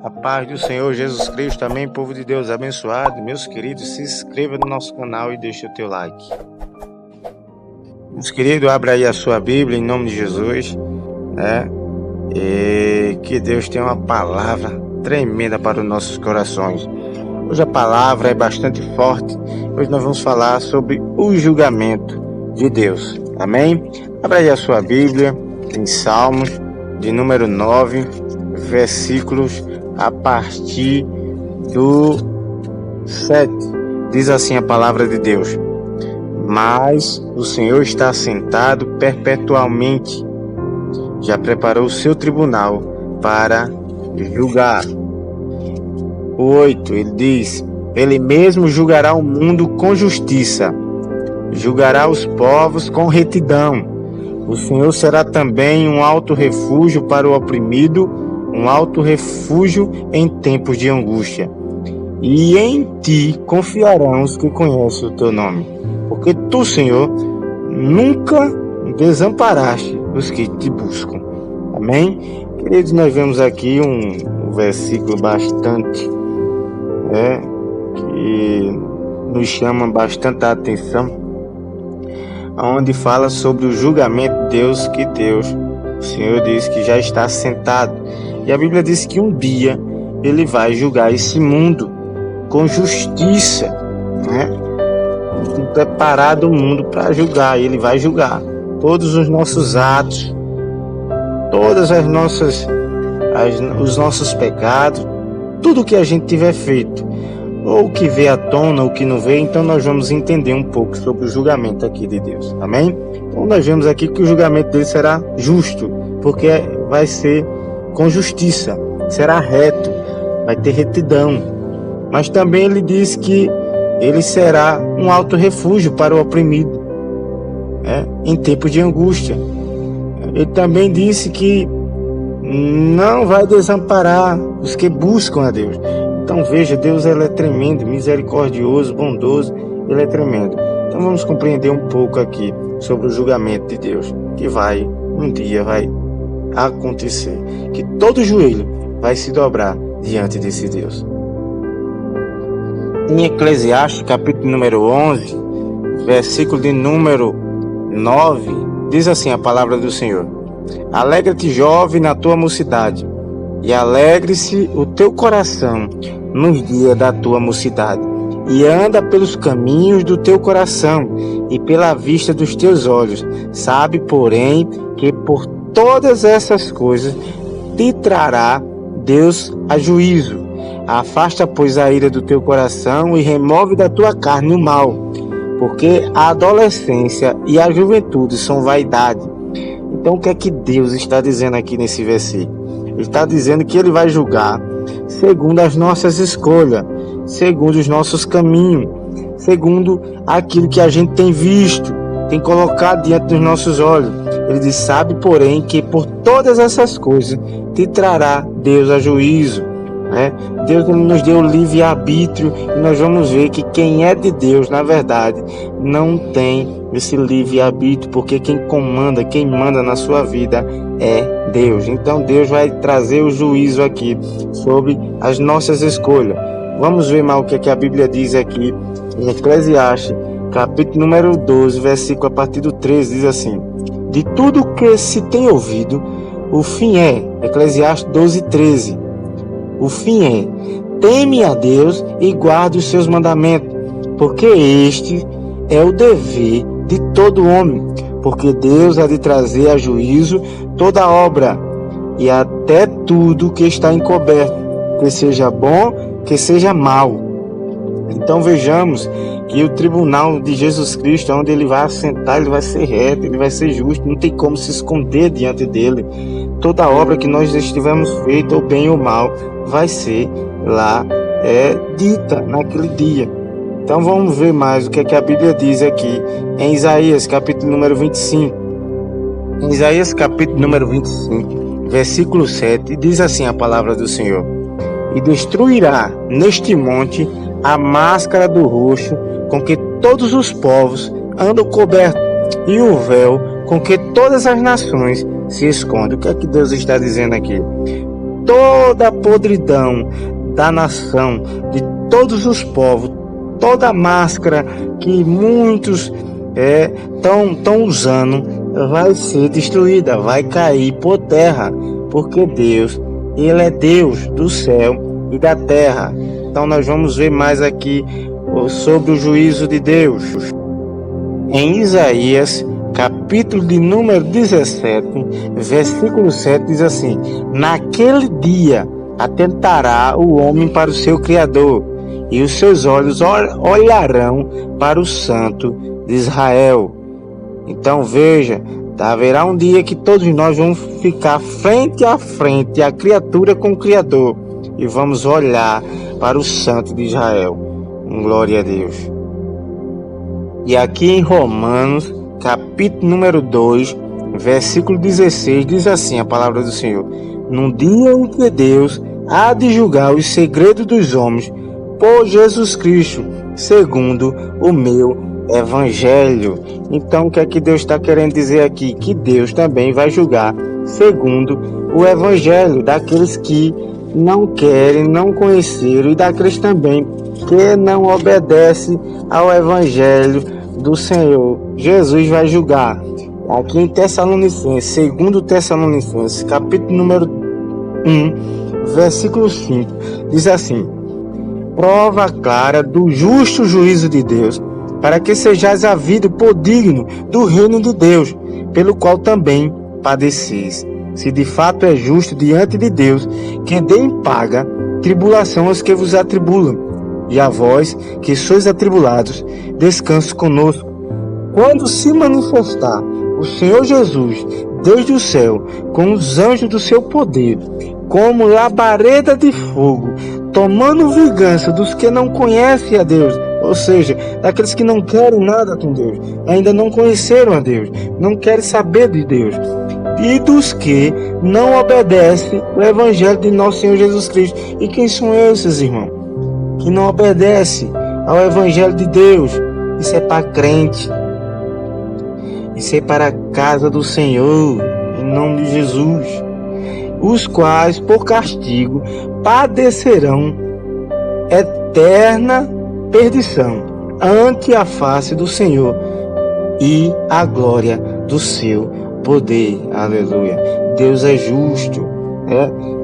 A paz do Senhor Jesus Cristo, amém, povo de Deus abençoado. Meus queridos, se inscreva no nosso canal e deixe o teu like. Meus queridos, abra aí a sua Bíblia em nome de Jesus, né? E que Deus tenha uma palavra tremenda para os nossos corações. Hoje a palavra é bastante forte. Hoje nós vamos falar sobre o julgamento de Deus, amém? Abra aí a sua Bíblia em Salmos, de número 9, versículos a partir do 7. Diz assim a palavra de Deus: mas o Senhor está assentado perpetuamente, já preparou o seu tribunal para julgar. O 8, ele diz: ele mesmo julgará o mundo com justiça, julgará os povos com retidão. O Senhor será também um alto refúgio para o oprimido, um alto refúgio em tempos de angústia. E em ti confiarão os que conhecem o teu nome, porque tu, Senhor, nunca desamparaste os que te buscam. Amém? Queridos, nós vemos aqui um versículo bastante que nos chama bastante a atenção, onde fala sobre o julgamento de Deus, que Deus, o Senhor diz que já está sentado. E a Bíblia diz que um dia ele vai julgar esse mundo com justiça, né? Preparado o mundo para julgar. Ele vai julgar todos os nossos atos, todas as nossas, os nossos pecados, tudo que a gente tiver feito, ou que vê à tona, ou que não vê. Então nós vamos entender um pouco sobre o julgamento aqui de Deus, amém? Então nós vemos aqui que o julgamento dele será justo, porque vai ser com justiça, será reto, vai ter retidão. Mas também ele diz que ele será um alto refúgio para o oprimido, em tempos de angústia. Ele também disse que não vai desamparar os que buscam a Deus. Então veja, Deus ele é tremendo, misericordioso, bondoso, ele é tremendo. Então vamos compreender um pouco aqui sobre o julgamento de Deus, que um dia vai acontecer, que todo joelho vai se dobrar diante desse Deus. Em Eclesiastes, capítulo número 11, versículo de número 9, diz assim a palavra do Senhor: alegra-te, jovem, na tua mocidade, e alegre-se o teu coração nos dias da tua mocidade, e anda pelos caminhos do teu coração e pela vista dos teus olhos. Sabe, porém, que por todas essas coisas te trará Deus a juízo. Afasta, pois, a ira do teu coração e remove da tua carne o mal, porque a adolescência e a juventude são vaidade. Então o que é que Deus está dizendo aqui nesse versículo? Ele está dizendo que ele vai julgar segundo as nossas escolhas, segundo os nossos caminhos, segundo aquilo que a gente tem visto, tem colocado diante dos nossos olhos. Ele diz: sabe, porém, que por todas essas coisas te trará Deus a juízo. Deus nos deu livre-arbítrio, e nós vamos ver que quem é de Deus, na verdade, não tem esse livre-arbítrio, porque quem comanda, quem manda na sua vida é Deus. Então Deus vai trazer o juízo aqui sobre as nossas escolhas. Vamos ver mais o que, a Bíblia diz aqui em Eclesiastes, capítulo número 12, versículo a partir do 13, diz assim: de tudo que se tem ouvido, o fim é, Eclesiastes 12, 13, o fim é: teme a Deus e guarde os seus mandamentos, porque este é o dever de todo homem, porque Deus há de trazer a juízo toda obra, e até tudo que está encoberto, que seja bom, que seja mal. Então vejamos que o tribunal de Jesus Cristo, onde ele vai assentar, ele vai ser reto, ele vai ser justo, não tem como se esconder diante dele. Toda obra que nós estivermos feita, ou bem ou mal, vai ser lá dita naquele dia. Então vamos ver mais o que, a Bíblia diz aqui em Isaías, capítulo número 25. Em Isaías, capítulo número 25, versículo 7, diz assim a palavra do Senhor: e destruirá neste monte a máscara do rosto com que todos os povos andam cobertos, e o véu com que todas as nações se escondem. O que é que Deus está dizendo aqui? toda a podridão da nação, de todos os povos, toda a máscara que muitos estão usando vai ser destruída, vai cair por terra, porque Deus, Ele é Deus do céu e da terra. Então nós vamos ver mais aqui sobre o juízo de Deus. Em Isaías, capítulo de número 17, versículo 7, diz assim: naquele dia atentará o homem para o seu Criador, e os seus olhos olharão para o Santo de Israel. Então veja, haverá um dia que todos nós vamos ficar frente a frente, a criatura com o Criador, e vamos olhar para o Santo de Israel. Glória a Deus. E aqui em Romanos, capítulo número 2, versículo 16, diz assim a palavra do Senhor: no dia em que Deus há de julgar os segredos dos homens por Jesus Cristo, segundo o meu Evangelho. Então o que é que Deus está querendo dizer aqui? Que Deus também vai julgar segundo o Evangelho daqueles que não querem, não conheceram, e daqueles também que não obedecem ao Evangelho do Senhor. Jesus vai julgar. Aqui em Tessalonicenses, segundo Tessalonicenses, capítulo número 1, versículo 5, diz assim: prova clara do justo juízo de Deus, para que sejais havido por digno do reino de Deus, pelo qual também padeceis. Se de fato é justo diante de Deus, que dê em paga tribulação aos que vos atribulam, e a vós, que sois atribulados, descanse conosco. Quando se manifestar o Senhor Jesus desde o céu, com os anjos do seu poder, como labareda de fogo, tomando vingança dos que não conhecem a Deus, ou seja, daqueles que não querem nada com Deus, ainda não conheceram a Deus, não querem saber de Deus, e dos que não obedecem o Evangelho de nosso Senhor Jesus Cristo. E quem são esses, irmãos? Que não obedecem ao Evangelho de Deus. Isso é para crente, isso é para a casa do Senhor, em nome de Jesus. Os quais, por castigo, padecerão eterna perdição ante a face do Senhor e a glória do seu poder. Aleluia. Deus é justo,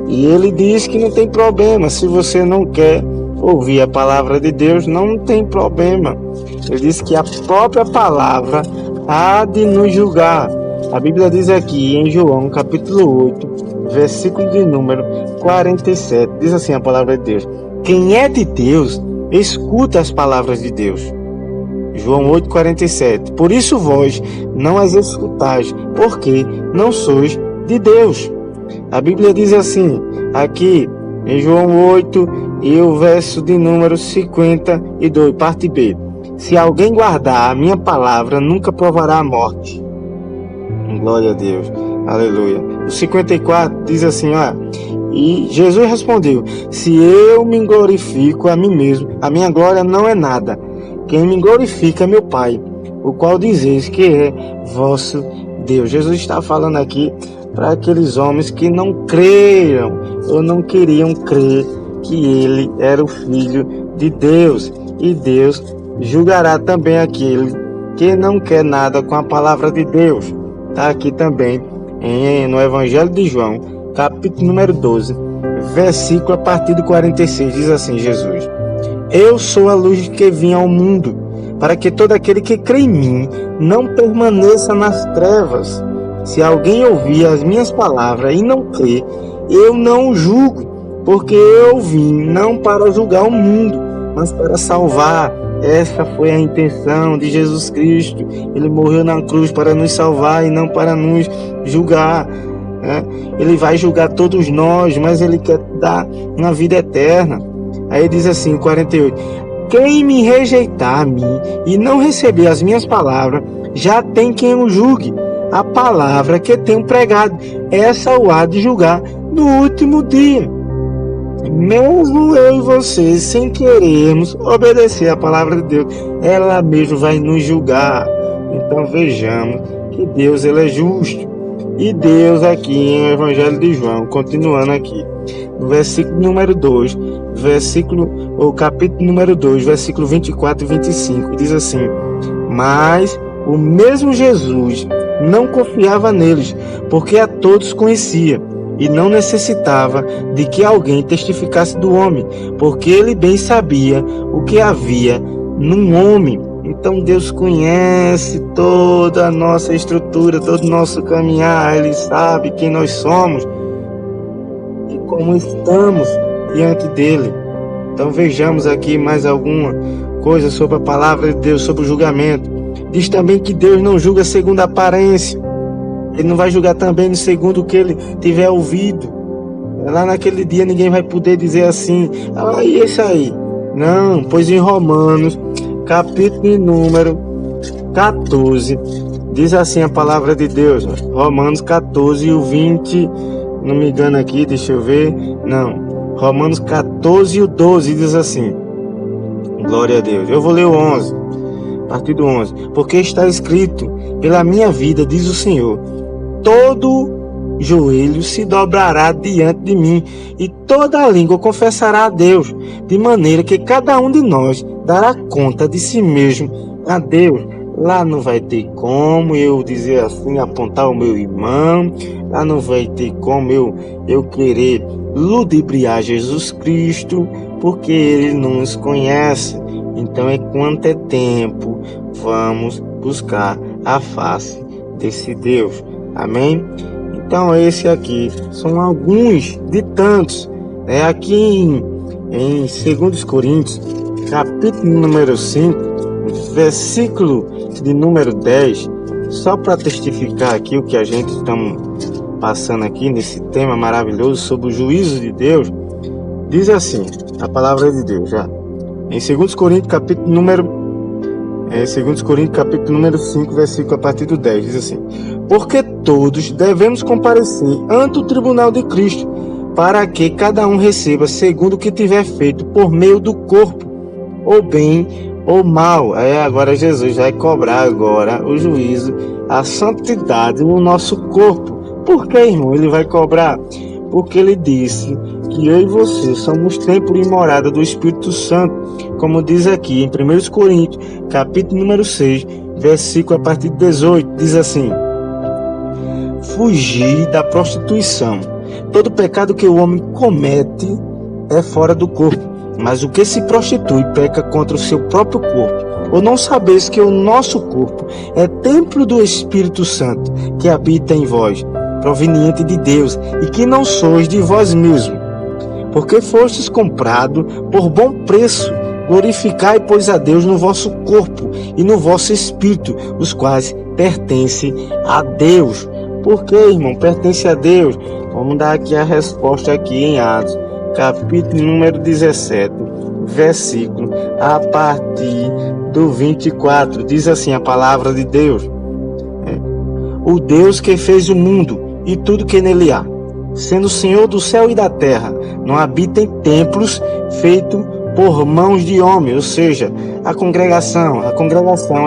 e Ele diz que não tem problema. Se você não quer ouvir a palavra de Deus, não tem problema. Ele diz que a própria palavra há de nos julgar. A Bíblia diz aqui em João capítulo 8, versículo de número 47, diz assim a palavra de Deus: quem é de Deus, escuta as palavras de Deus. João 8,47. Por isso vós não as escutais, porque não sois de Deus. A Bíblia diz assim, aqui em João 8, e o verso de número 52, parte B: se alguém guardar a minha palavra, nunca provará a morte. Glória a Deus, aleluia. O 54 diz assim, e Jesus respondeu: se eu me glorifico a mim mesmo, a minha glória não é nada. Quem me glorifica é meu Pai, o qual dizeis que é vosso Deus. Jesus está falando aqui para aqueles homens que não creram ou não queriam crer que ele era o Filho de Deus. E Deus julgará também aquele que não quer nada com a palavra de Deus. Está aqui também no Evangelho de João, capítulo número 12, versículo a partir do 46, diz assim Jesus: eu sou a luz que vim ao mundo, para que todo aquele que crê em mim não permaneça nas trevas. Se alguém ouvir as minhas palavras e não crê, eu não o julgo, porque eu vim não para julgar o mundo, mas para salvar. Essa foi a intenção de Jesus Cristo. Ele morreu na cruz para nos salvar e não para nos julgar. Ele vai julgar todos nós, mas Ele quer dar uma vida eterna. Aí diz assim, 48: quem me rejeitar a mim e não receber as minhas palavras, já tem quem o julgue. A palavra que tenho pregado, essa o há de julgar no último dia. Mesmo eu e você, sem querermos obedecer a palavra de Deus, ela mesmo vai nos julgar. Então vejamos que Deus, Ele é justo. E Deus aqui em Evangelho de João, continuando aqui, no versículo número 2, capítulo número 2, versículo 24 e 25, diz assim: mas o mesmo Jesus não confiava neles, porque a todos conhecia, e não necessitava de que alguém testificasse do homem, porque ele bem sabia o que havia num homem. Então Deus conhece toda a nossa estrutura, todo o nosso caminhar. Ele sabe quem nós somos e como estamos diante dele. Então vejamos aqui mais alguma coisa sobre a palavra de Deus, sobre o julgamento. Diz também que Deus não julga segundo a aparência. Ele não vai julgar também segundo o que ele tiver ouvido. Lá naquele dia ninguém vai poder dizer assim: ah, e esse aí? Não, pois em Romanos, capítulo número 14, diz assim a palavra de Deus. Romanos 14 e o 20, não me engano aqui, deixa eu ver. Não, Romanos 14 e o 12 diz assim. Glória a Deus. Eu vou ler o 11, a partir do 11. Porque está escrito: pela minha vida, diz o Senhor, todo joelho se dobrará diante de mim, e toda língua confessará a Deus, de maneira que cada um de nós dará conta de si mesmo a Deus. Lá não vai ter como eu dizer assim, apontar o meu irmão, lá não vai ter como eu querer ludibriar Jesus Cristo, porque ele não nos conhece. Então, enquanto é tempo, vamos buscar a face desse Deus. Amém? Então, esse aqui são alguns de tantos. Aqui em 2 Coríntios, capítulo número 5, versículo de número 10, só para testificar aqui o que a gente estamos passando aqui nesse tema maravilhoso sobre o juízo de Deus, diz assim, a palavra de Deus, já. Em 2 Coríntios, capítulo número 5, versículo a partir do 10, diz assim: porque todos devemos comparecer ante o tribunal de Cristo, para que cada um receba segundo o que tiver feito por meio do corpo, ou bem ou mal. Agora Jesus vai cobrar agora o juízo, a santidade no nosso corpo. Por que, irmão, ele vai cobrar? Porque ele disse que eu e você somos templo e morada do Espírito Santo, como diz aqui em 1 Coríntios, capítulo número 6, versículo a partir de 18, diz assim: fugir da prostituição. Todo pecado que o homem comete é fora do corpo, mas o que se prostitui peca contra o seu próprio corpo. Ou não sabeis que o nosso corpo é templo do Espírito Santo, que habita em vós, proveniente de Deus, e que não sois de vós mesmos, porque fostes comprado por bom preço. Glorificai, pois, a Deus no vosso corpo e no vosso espírito, os quais pertencem a Deus. Por que, irmão, pertence a Deus? Vamos dar aqui a resposta aqui em Atos, capítulo número 17, versículo a partir do 24. Diz assim a palavra de Deus: o Deus que fez o mundo e tudo que nele há, sendo Senhor do céu e da terra, não habita em templos feitos por mãos de homem, ou seja, a congregação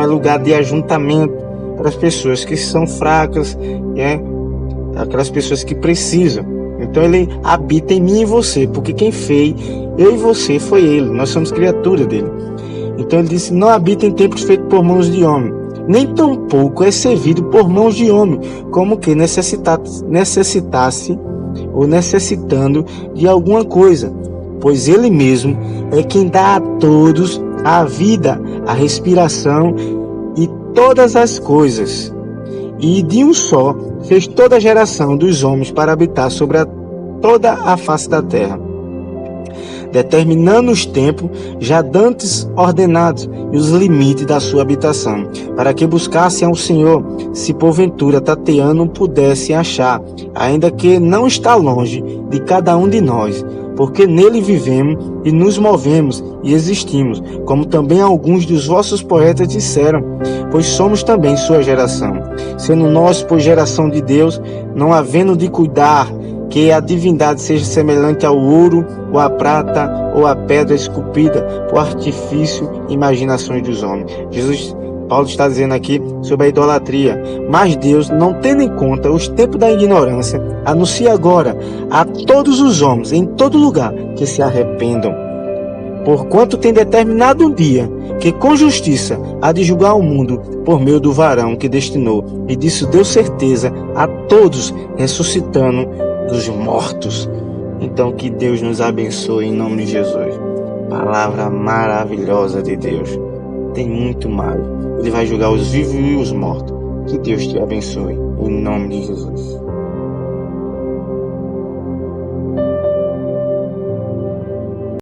é lugar de ajuntamento para as pessoas que são fracas, aquelas pessoas que precisam. Então ele habita em mim e você, porque quem fez eu e você foi ele, nós somos criatura dele. Então ele disse: não habita em templos feitos por mãos de homem, nem tampouco é servido por mãos de homem, como que necessitasse ou necessitando de alguma coisa, pois ele mesmo é quem dá a todos a vida, a respiração e todas as coisas. E de um só fez toda a geração dos homens para habitar sobre toda a face da terra, determinando os tempos já dantes ordenados e os limites da sua habitação, para que buscassem ao Senhor, se porventura tateando pudessem achar, ainda que não está longe de cada um de nós, porque nele vivemos e nos movemos e existimos, como também alguns dos vossos poetas disseram, pois somos também sua geração, sendo nós, pois, geração de Deus, não havendo de cuidar que a divindade seja semelhante ao ouro, ou à prata, ou à pedra esculpida por artifício e imaginações dos homens. Jesus Paulo está dizendo aqui sobre a idolatria. Mas Deus, não tendo em conta os tempos da ignorância, anuncia agora a todos os homens, em todo lugar, que se arrependam. Porquanto tem determinado um dia, que com justiça há de julgar o mundo por meio do varão que destinou. E disso deu certeza a todos, ressuscitando dos mortos. Então que Deus nos abençoe em nome de Jesus. Palavra maravilhosa de Deus. Tem muito mais. Ele vai julgar os vivos e os mortos. Que Deus te abençoe em nome de Jesus.